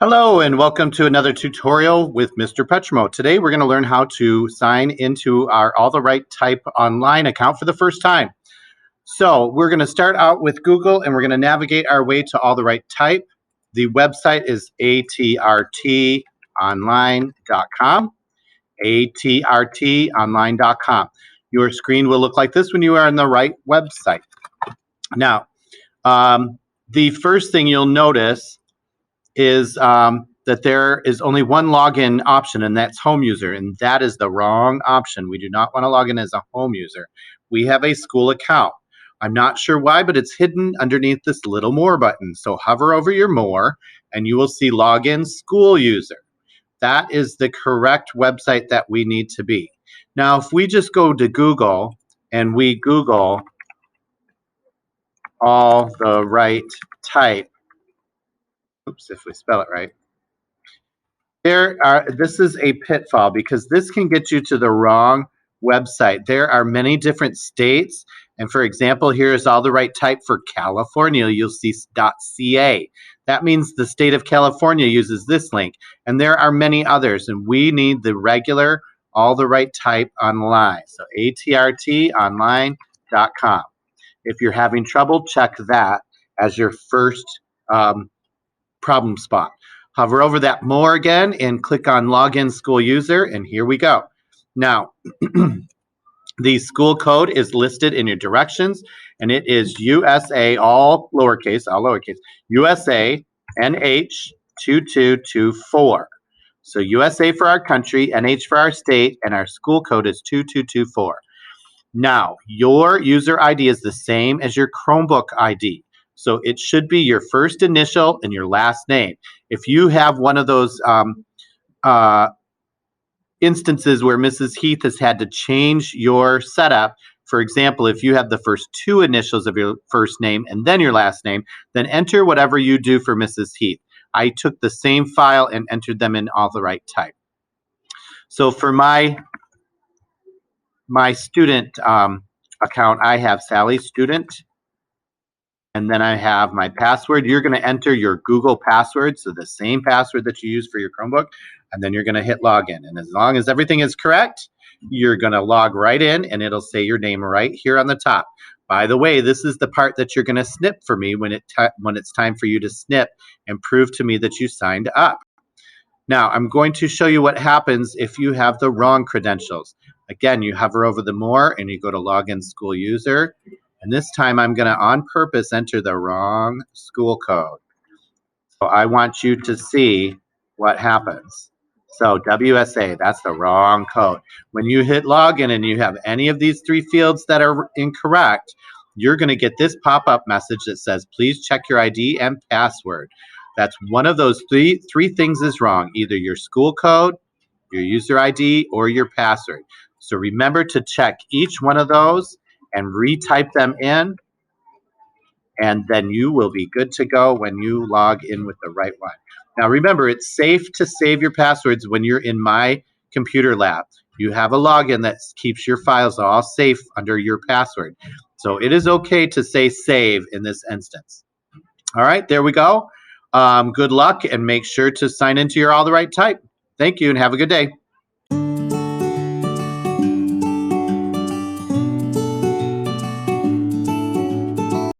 Hello and welcome to another tutorial with Mr. Petrimo. Today we're going to learn how to sign into our All the Right Type online account for the first time. So we're going to start out with Google and we're going to navigate our way to All the Right Type. The website is ATRTonline.com. ATRTonline.com. Your screen will look like this when you are on the right website. Now, the first thing you'll notice is that there is only one login option, and that's home user, and that is the wrong option. We do not want to log in as a home user. We have a school account. I'm not sure why, but it's hidden underneath this little more button. So hover over your more, and you will see login school user. That is the correct website that we need to be. Now, if we just go to Google and we Google All the Right Type, oops, if we spell it right. This is a pitfall because this can get you to the wrong website. There are many different states, and for example, here's All the Right Type for California. You'll see .ca. That means the state of California uses this link, and there are many others, and we need the regular All the Right Type online. So atrtonline.com. If you're having trouble, check that as your first problem spot. Hover over that more again and click on Login School User, and here we go. Now, the school code is listed in your directions, and it is USA, all lowercase, USA NH 2224. So USA for our country, NH for our state, and our school code is 2224. Now, your user ID is the same as your Chromebook ID. So it should be your first initial and your last name. If you have one of those instances where Mrs. Heath has had to change your setup, for example, if you have the first two initials of your first name and then your last name, then enter whatever you do for Mrs. Heath. I took the same file and entered them in All the Right Type. So for my student account, I have Sally Student. And then I have my password. You're going to enter your Google password, so the same password that you use for your Chromebook, and then you're going to hit login. And as long as everything is correct, you're going to log right in, and it'll say your name right here on the top. By the way, this is the part that you're going to snip for me when it's time for you to snip and prove to me that you signed up. Now, I'm going to show you what happens if you have the wrong credentials. Again, you hover over the more, and you go to Login School User. And this time I'm going to, on purpose, enter the wrong school code. So I want you to see what happens. So WSA, that's the wrong code. When you hit login and you have any of these three fields that are incorrect, you're going to get this pop-up message that says, please check your ID and password. That's one of those three things is wrong, either your school code, your user ID, or your password. So remember to check each one of those and retype them in, and then you will be good to go when you log in with the right one. Now remember, it's safe to save your passwords when you're in My Computer Lab. You have a login that keeps your files all safe under your password. So it is okay to say save in this instance. All right, there we go. Good luck, and make sure to sign into your All the Right Type. Thank you, and have a good day.